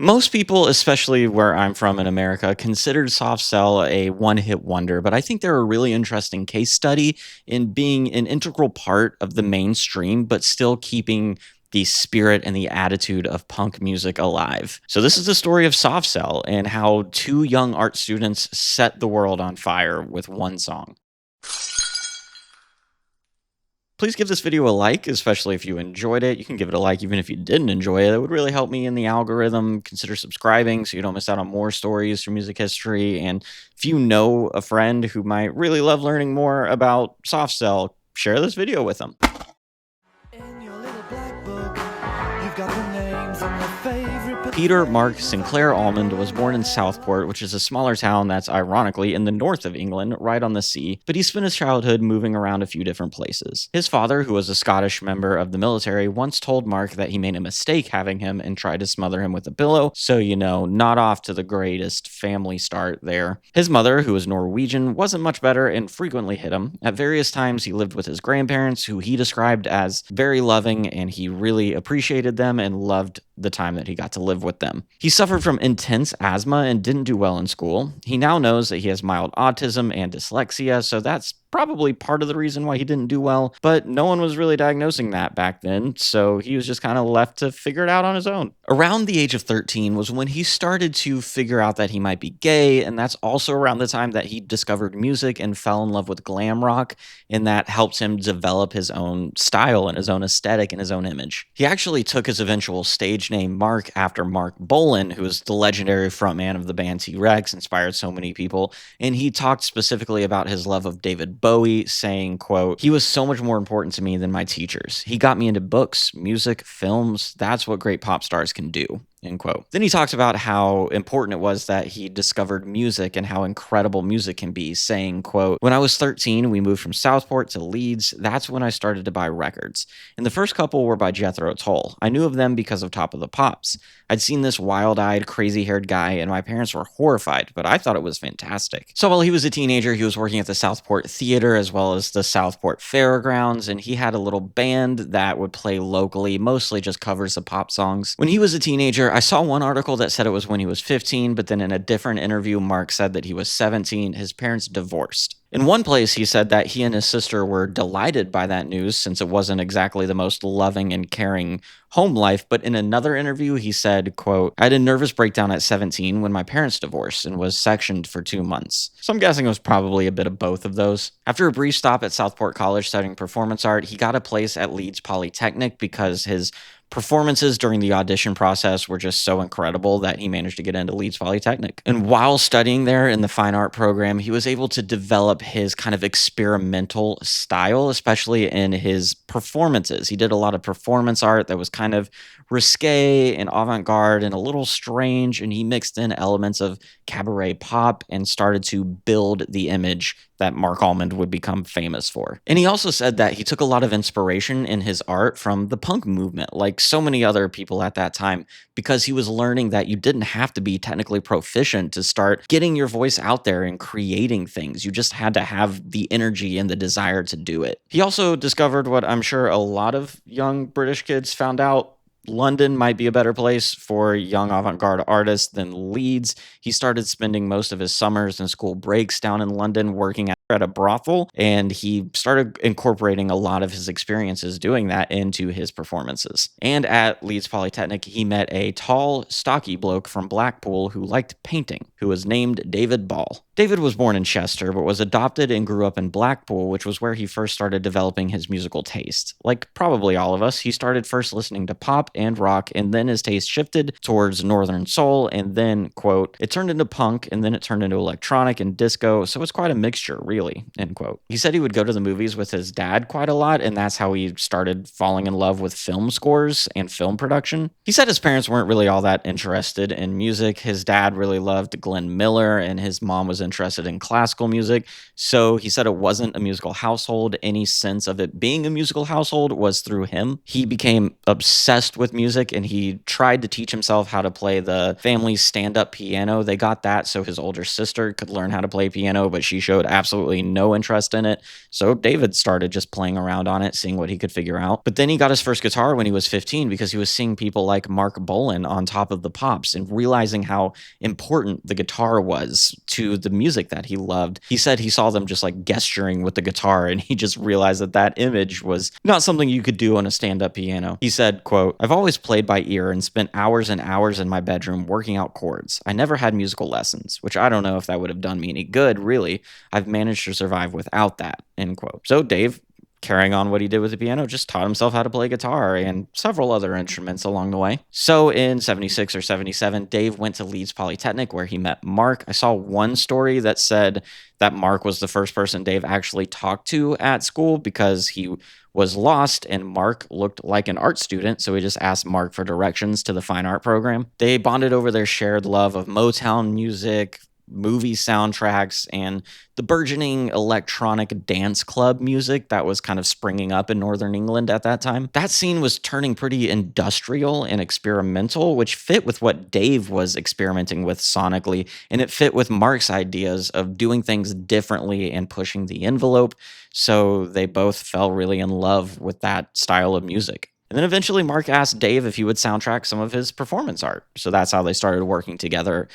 Most people, especially where I'm from in America, considered Soft Cell a one hit wonder, but I think they're a really interesting case study in being an integral part of the mainstream, but still keeping the spirit and the attitude of punk music alive. So, this is the story of Soft Cell and how two young art students set the world on fire with one song. Please give this video a like, especially if you enjoyed it. You can give it a like even if you didn't enjoy it. It would really help me in the algorithm. Consider subscribing so you don't miss out on more stories from music history. And if you know a friend who might really love learning more about soft cell, share this video with them. In your little black book, you've got the names of your favorite Peter Mark Sinclair Almond was born in Southport, which is a smaller town that's ironically in the north of England, right on the sea, but he spent his childhood moving around a few different places. His father, who was a Scottish member of the military, once told Mark that he made a mistake having him and tried to smother him with a pillow, so not off to the greatest family start there. His mother, who was Norwegian, wasn't much better and frequently hit him. At various times, he lived with his grandparents, who he described as very loving, and he really appreciated them and loved the time that he got to live with them. He suffered from intense asthma and didn't do well in school. He now knows that he has mild autism and dyslexia, so that's probably part of the reason why he didn't do well, but no one was really diagnosing that back then, so he was just kind of left to figure it out on his own. Around the age of 13 was when he started to figure out that he might be gay, and that's also around the time that he discovered music and fell in love with glam rock, and that helped him develop his own style and his own aesthetic and his own image. He actually took his eventual stage name Mark after Mark Bolan, who is the legendary frontman of the band T-Rex, inspired so many people, and he talked specifically about his love of David Bowie, saying, quote, "He was so much more important to me than my teachers. He got me into books, music, films. That's what great pop stars can do." End quote. Then he talked about how important it was that he discovered music and how incredible music can be, saying, quote, "When I was 13, we moved from Southport to Leeds. That's when I started to buy records. And the first couple were by Jethro Tull. I knew of them because of Top of the Pops. I'd seen this wild-eyed, crazy-haired guy, and my parents were horrified, but I thought it was fantastic." So while he was a teenager, he was working at the Southport Theater as well as the Southport Fairgrounds, and he had a little band that would play locally, mostly just covers of pop songs. When he was a teenager, I saw one article that said it was when he was 15, but then in a different interview, Mark said that he was 17. His parents divorced. In one place, he said that he and his sister were delighted by that news since it wasn't exactly the most loving and caring home life. But in another interview, he said, quote, "I had a nervous breakdown at 17 when my parents divorced and was sectioned for 2 months." So I'm guessing it was probably a bit of both of those. After a brief stop at Southport College studying performance art, he got a place at Leeds Polytechnic because his performances during the audition process were just so incredible that he managed to get into Leeds Polytechnic. And while studying there in the fine art program, he was able to develop his kind of experimental style, especially in his performances. He did a lot of performance art that was kind of risque and avant-garde and a little strange, and he mixed in elements of cabaret pop and started to build the image that Mark Almond would become famous for. And he also said that he took a lot of inspiration in his art from the punk movement, like so many other people at that time, because he was learning that you didn't have to be technically proficient to start getting your voice out there and creating things. You just had to have the energy and the desire to do it. He also discovered what I'm sure a lot of young British kids found out: London might be a better place for young avant-garde artists than Leeds. He started spending most of his summers and school breaks down in London working at a brothel, and he started incorporating a lot of his experiences doing that into his performances. And at Leeds Polytechnic, he met a tall, stocky bloke from Blackpool who liked painting, who was named David Ball. David was born in Chester, but was adopted and grew up in Blackpool, which was where he first started developing his musical taste. Like probably all of us, he started first listening to pop and rock, and then his taste shifted towards Northern Soul, and then, quote, "it turned into punk, and then it turned into electronic and disco, so it's quite a mixture, really," end quote. He said he would go to the movies with his dad quite a lot, and that's how he started falling in love with film scores and film production. He said his parents weren't really all that interested in music. His dad really loved Glenn Miller, and his mom was interested in classical music, so he said it wasn't a musical household. Any sense of it being a musical household was through him. He became obsessed with music and he tried to teach himself how to play the family's stand-up piano. They got that so his older sister could learn how to play piano, but she showed absolutely no interest in it. So David started just playing around on it, seeing what he could figure out. But then he got his first guitar when he was 15 because he was seeing people like Mark Bolan on Top of the Pops and realizing how important the guitar was to the music that he loved. He said he saw them just like gesturing with the guitar and he just realized that that image was not something you could do on a stand-up piano. He said, quote, "I've always played by ear and spent hours and hours in my bedroom working out chords. I never had musical lessons, which I don't know if that would have done me any good, really. I've managed to survive without that," end quote. So Dave, carrying on what he did with the piano, just taught himself how to play guitar and several other instruments along the way. So in 76 or 77, Dave went to Leeds Polytechnic where he met Mark. I saw one story that said that Mark was the first person Dave actually talked to at school because he was lost and Mark looked like an art student, so he just asked Mark for directions to the fine art program. They bonded over their shared love of Motown music, movie soundtracks, and the burgeoning electronic dance club music that was kind of springing up in Northern England at that time. That scene was turning pretty industrial and experimental, which fit with what Dave was experimenting with sonically, and it fit with Mark's ideas of doing things differently and pushing the envelope, so they both fell really in love with that style of music. And then eventually Mark asked Dave if he would soundtrack some of his performance art, so that's how they started working together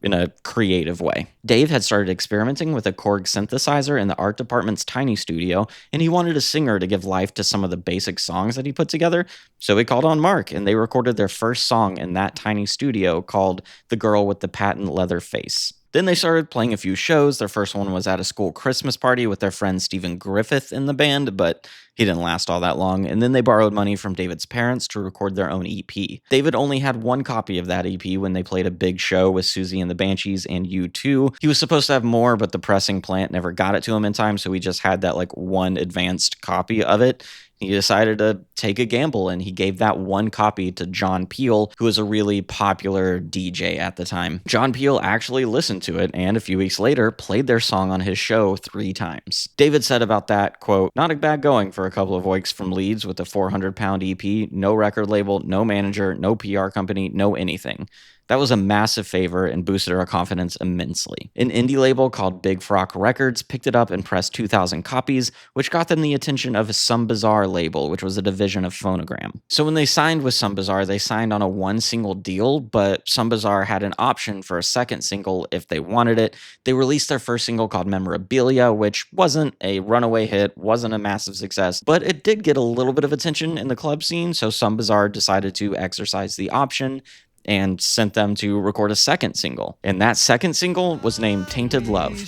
in a creative way. Dave had started experimenting with a Korg synthesizer in the art department's tiny studio, and he wanted a singer to give life to some of the basic songs that he put together, so he called on Mark, and they recorded their first song in that tiny studio called "The Girl with the Patent Leather Face." Then they started playing a few shows. Their first one was at a school Christmas party with their friend Stephen Griffith in the band, but he didn't last all that long. And then they borrowed money from David's parents to record their own EP. David only had one copy of that EP when they played a big show with Susie and the Banshees and U2. He was supposed to have more, but the pressing plant never got it to him in time, so he just had that like one advanced copy of it. He decided to take a gamble and he gave that one copy to John Peel, who was a really popular DJ at the time. John Peel actually listened to it and a few weeks later played their song on his show 3 times. David said about that, quote, "Not a bad going for a couple of weeks from Leeds with a 400-pound EP, no record label, no manager, no PR company, no anything. That was a massive favor and boosted our confidence immensely." An indie label called Big Frock Records picked it up and pressed 2,000 copies, which got them the attention of Some Bizarre label, which was a division of Phonogram. So when they signed with Some Bizarre, they signed on a 1-single deal, but Some Bizarre had an option for a second single if they wanted it. They released their first single called Memorabilia, which wasn't a runaway hit, wasn't a massive success, but it did get a little bit of attention in the club scene, so Some Bizarre decided to exercise the option and sent them to record a second single. And that second single was named Tainted Love.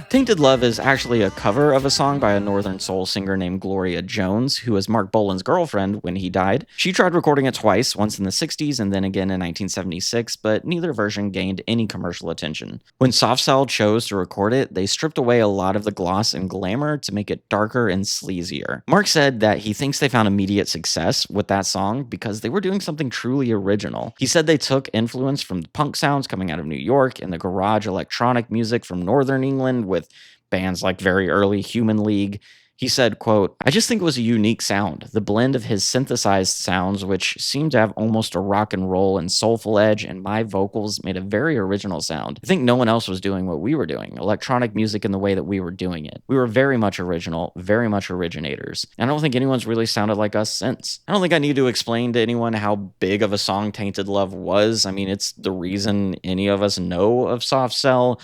Tainted Love is actually a cover of a song by a Northern Soul singer named Gloria Jones, who was Mark Bolan's girlfriend when he died. She tried recording it twice, once in the 60s and then again in 1976, but neither version gained any commercial attention. When Soft Cell chose to record it, they stripped away a lot of the gloss and glamour to make it darker and sleazier. Mark said that he thinks they found immediate success with that song because they were doing something truly original. He said they took influence from the punk sounds coming out of New York and the garage electronic music from Northern England with bands like very early Human League. He said, quote, "I just think it was a unique sound. The blend of his synthesized sounds, which seemed to have almost a rock and roll and soulful edge, and my vocals made a very original sound. I think no one else was doing what we were doing, electronic music in the way that we were doing it. We were very much original, very much originators. And I don't think anyone's really sounded like us since." I don't think I need to explain to anyone how big of a song Tainted Love was. I mean, it's the reason any of us know of Soft Cell.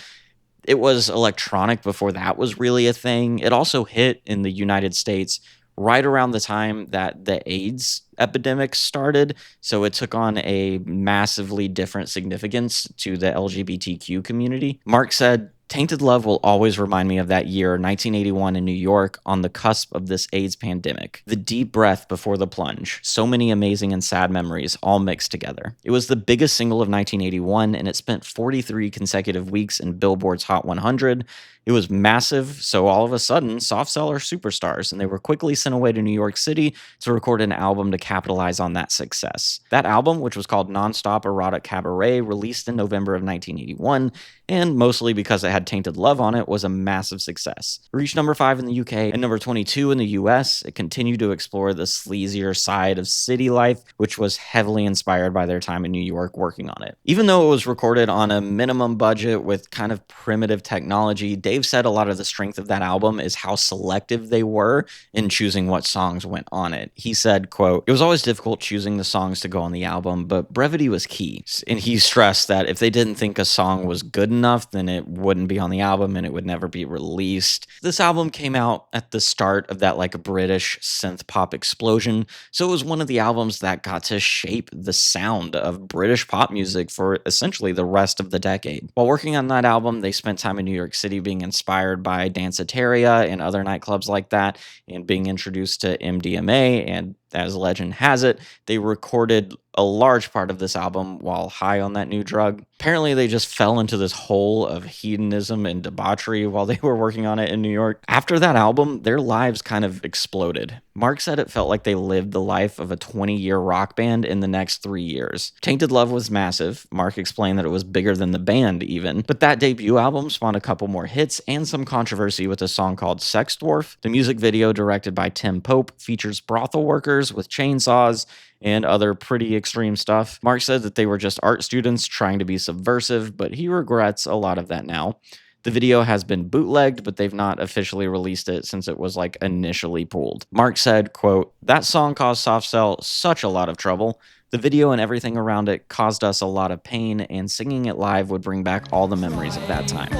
It was electronic before that was really a thing. It also hit in the United States right around the time that the AIDS epidemic started, so it took on a massively different significance to the LGBTQ community. Mark said, "Tainted Love will always remind me of that year, 1981 in New York, on the cusp of this AIDS pandemic. The deep breath before the plunge. So many amazing and sad memories, all mixed together." It was the biggest single of 1981, and it spent 43 consecutive weeks in Billboard's Hot 100. It was massive, so all of a sudden, Soft Cell are superstars, and they were quickly sent away to New York City to record an album to capitalize on that success. That album, which was called Nonstop Erotic Cabaret, released in November of 1981, and mostly because it had Tainted Love on it, was a massive success. It reached number 5 in the UK and number 22 in the US. It continued to explore the sleazier side of city life, which was heavily inspired by their time in New York working on it. Even though it was recorded on a minimum budget with kind of primitive technology, Dave said a lot of the strength of that album is how selective they were in choosing what songs went on it. He said, quote, "It was always difficult choosing the songs to go on the album, but brevity was key." And he stressed that if they didn't think a song was good enough, then it wouldn't be on the album and it would never be released. This album came out at the start of that like British synth pop explosion, so it was one of the albums that got to shape the sound of British pop music for essentially the rest of the decade. While working on that album, they spent time in New York City being inspired by Danceteria and other nightclubs like that, and being introduced to MDMA, and as legend has it, they recorded a large part of this album while high on that new drug. Apparently, they just fell into this hole of hedonism and debauchery while they were working on it in New York. After that album, their lives kind of exploded. Mark said it felt like they lived the life of a 20-year rock band in the next 3 years. Tainted Love was massive. Mark explained that it was bigger than the band even, but that debut album spawned a couple more hits and some controversy with a song called Sex Dwarf. The music video, directed by Tim Pope, features brothel workers with chainsaws and other pretty extreme stuff. Mark said that they were just art students trying to be subversive, but he regrets a lot of that now. The video has been bootlegged, but they've not officially released it since it was like initially pulled. Mark said, quote, "That song caused Soft Cell such a lot of trouble. The video and everything around it caused us a lot of pain, and singing it live would bring back all the memories of that time."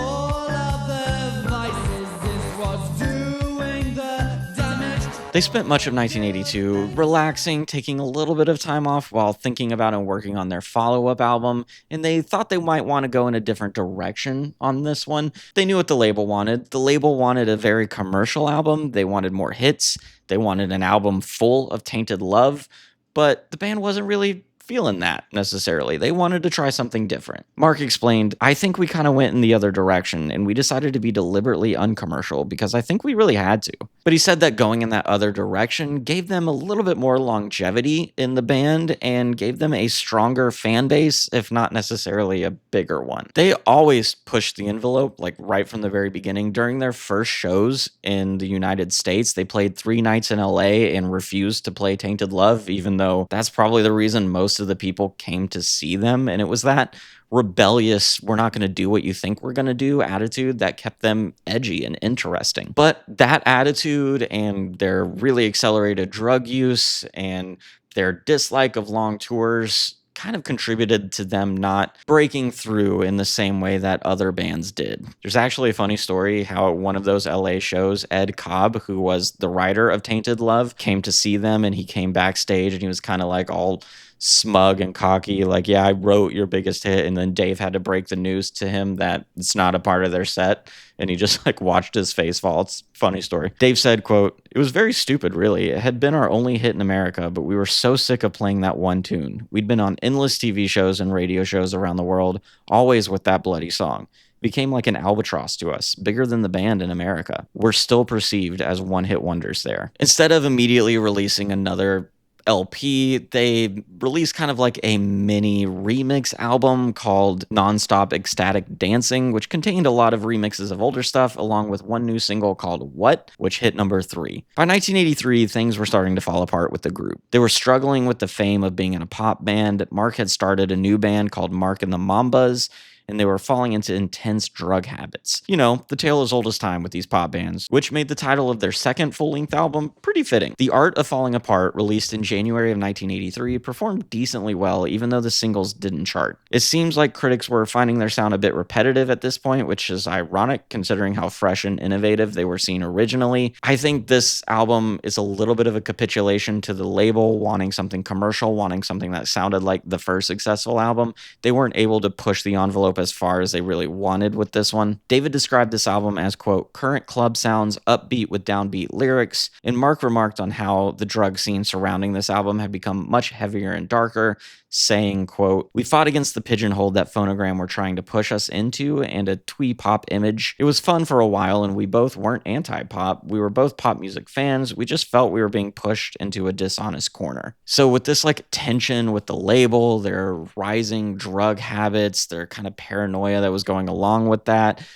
They spent much of 1982 relaxing, taking a little bit of time off while thinking about and working on their follow-up album, and they thought they might want to go in a different direction on this one. They knew what the label wanted. The label wanted a very commercial album. They wanted more hits. They wanted an album full of Tainted Love, but the band wasn't really feeling that necessarily. They wanted to try something different. Mark explained, "I think we kind of went in the other direction, and we decided to be deliberately uncommercial because I think we really had to." But he said that going in that other direction gave them a little bit more longevity in the band and gave them a stronger fan base, if not necessarily a bigger one. They always pushed the envelope, like right from the very beginning. During their first shows in the United States, they played 3 nights in LA and refused to play Tainted Love, even though that's probably the reason most of the people came to see them. And it was that rebellious, we're not going to do what you think we're going to do attitude that kept them edgy and interesting. But that attitude and their really accelerated drug use and their dislike of long tours kind of contributed to them not breaking through in the same way that other bands did. There's actually a funny story how at one of those LA shows, Ed Cobb, who was the writer of Tainted Love, came to see them, and he came backstage and he was kind of like all smug and cocky, like, "Yeah, I wrote your biggest hit," and then Dave had to break the news to him that it's not a part of their set, and he just like watched his face fall. It's a funny story. Dave said, quote, "It was very stupid, really. It had been our only hit in America, but we were so sick of playing that one tune. We'd been on endless TV shows and radio shows around the world, always with that bloody song. Became like an albatross to us, bigger than the band in America. We're still perceived as one-hit wonders there." Instead of immediately releasing another LP, they released kind of like a mini remix album called Nonstop Ecstatic Dancing, which contained a lot of remixes of older stuff, along with one new single called What, which hit number 3. By 1983, things were starting to fall apart with the group. They were struggling with the fame of being in a pop band. Mark had started a new band called Mark and the Mambas, and they were falling into intense drug habits. You know, the tale as old as time with these pop bands, which made the title of their second full-length album pretty fitting. The Art of Falling Apart, released in January of 1983, performed decently well, even though the singles didn't chart. It seems like critics were finding their sound a bit repetitive at this point, which is ironic considering how fresh and innovative they were seen originally. I think this album is a little bit of a capitulation to the label wanting something commercial, wanting something that sounded like the first successful album. They weren't able to push the envelope up as far as they really wanted with this one. David described this album as, quote, current club sounds, upbeat with downbeat lyrics, and Mark remarked on how the drug scene surrounding this album had become much heavier and darker, saying, quote, we fought against the pigeonhole that Phonogram were trying to push us into and a twee pop image. It was fun for a while, and we both weren't anti-pop. We were both pop music fans. We just felt we were being pushed into a dishonest corner. So with this like tension with the label, their rising drug habits, their kind of paranoia that was going along with that,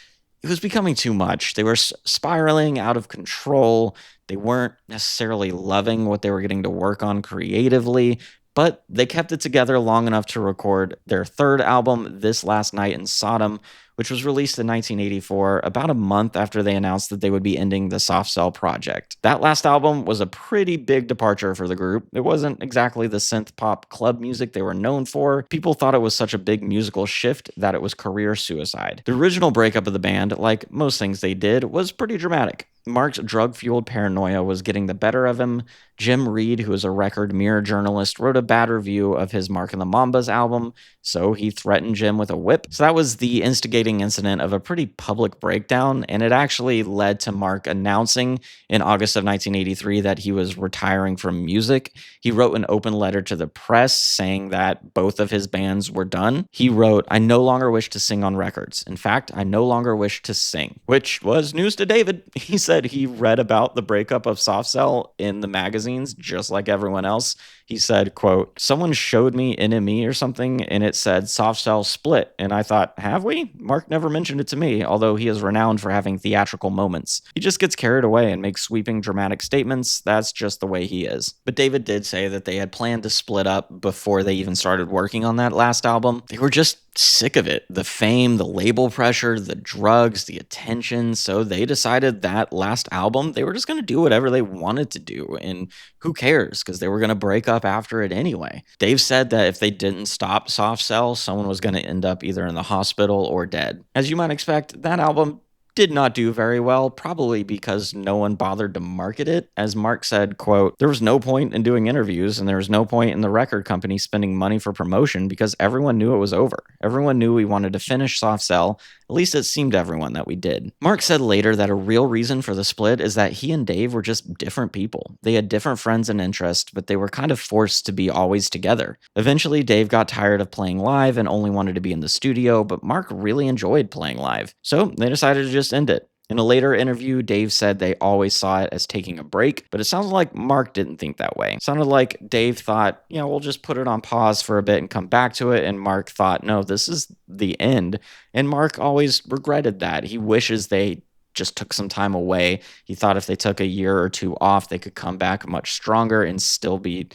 it was becoming too much. They were spiraling out of control. They weren't necessarily loving what they were getting to work on creatively, but they kept it together long enough to record their third album, This Last Night in Sodom, which was released in 1984, about a month after they announced that they would be ending the Soft Cell project. That last album was a pretty big departure for the group. It wasn't exactly the synth pop club music they were known for. People thought it was such a big musical shift that it was career suicide. The original breakup of the band, like most things they did, was pretty dramatic. Mark's drug-fueled paranoia was getting the better of him. Jim Reed, who is a record Mirror journalist, wrote a bad review of his Mark and the Mambas album, so he threatened Jim with a whip. So that was the instigating incident of a pretty public breakdown, and it actually led to Mark announcing in August of 1983 that he was retiring from music. He wrote an open letter to the press saying that both of his bands were done. He wrote, I no longer wish to sing on records. In fact, I no longer wish to sing, which was news to David. He said he read about the breakup of Soft Cell in the magazines just like everyone else. He said, quote, someone showed me NME or something and it said Soft Cell split. And I thought, have we? Mark never mentioned it to me, although he is renowned for having theatrical moments. He just gets carried away and makes sweeping dramatic statements. That's just the way he is. But David did say that they had planned to split up before they even started working on that last album. They were just sick of it. The fame, the label pressure, the drugs, the attention. So they decided that last album, they were just going to do whatever they wanted to do. And who cares? Because they were going to break up after it anyway. Dave said that if they didn't stop Soft Cell, someone was going to end up either in the hospital or dead. As you might expect, that album did not do very well, probably because no one bothered to market it. As Mark said, quote, there was no point in doing interviews and there was no point in the record company spending money for promotion because everyone knew it was over. Everyone knew we wanted to finish Soft Cell. At least it seemed to everyone that we did. Mark said later that a real reason for the split is that he and Dave were just different people. They had different friends and interests, but they were kind of forced to be always together. Eventually, Dave got tired of playing live and only wanted to be in the studio, but Mark really enjoyed playing live. So they decided to just end it. In a later interview, Dave said they always saw it as taking a break, but it sounds like Mark didn't think that way. It sounded like Dave thought, we'll just put it on pause for a bit and come back to it, and Mark thought, no, this is the end. And Mark always regretted that. He wishes they just took some time away. He thought if they took a year or two off, they could come back much stronger and still be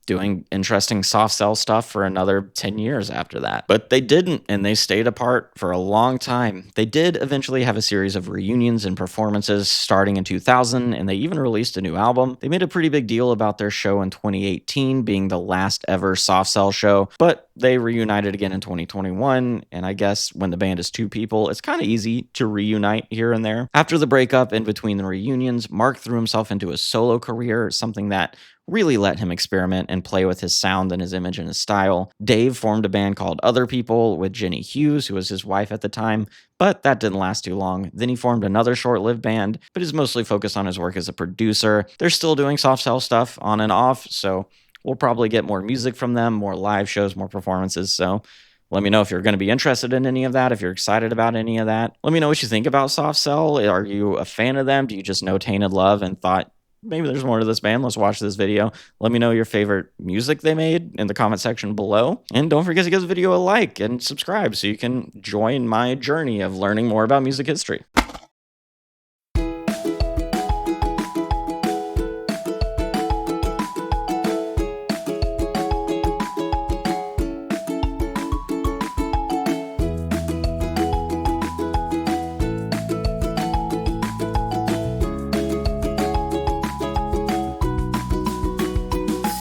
doing interesting Soft Cell stuff for another 10 years after that. But they didn't, and they stayed apart for a long time. They did eventually have a series of reunions and performances starting in 2000, and they even released a new album. They made a pretty big deal about their show in 2018 being the last ever Soft Cell show, but they reunited again in 2021, and I guess when the band is two people, it's kind of easy to reunite here and there. After the breakup and between the reunions, Mark threw himself into a solo career, something that really let him experiment and play with his sound and his image and his style. Dave formed a band called Other People with Jenny Hughes, who was his wife at the time, but that didn't last too long. Then he formed another short-lived band, but is mostly focused on his work as a producer. They're still doing Soft Cell stuff on and off, so we'll probably get more music from them, more live shows, more performances, so let me know if you're going to be interested in any of that, if you're excited about any of that. Let me know what you think about Soft Cell. Are you a fan of them? Do you just know Tainted Love and thought, maybe there's more to this band, let's watch this video? Let me know your favorite music they made in the comment section below. And don't forget to give the video a like and subscribe so you can join my journey of learning more about music history.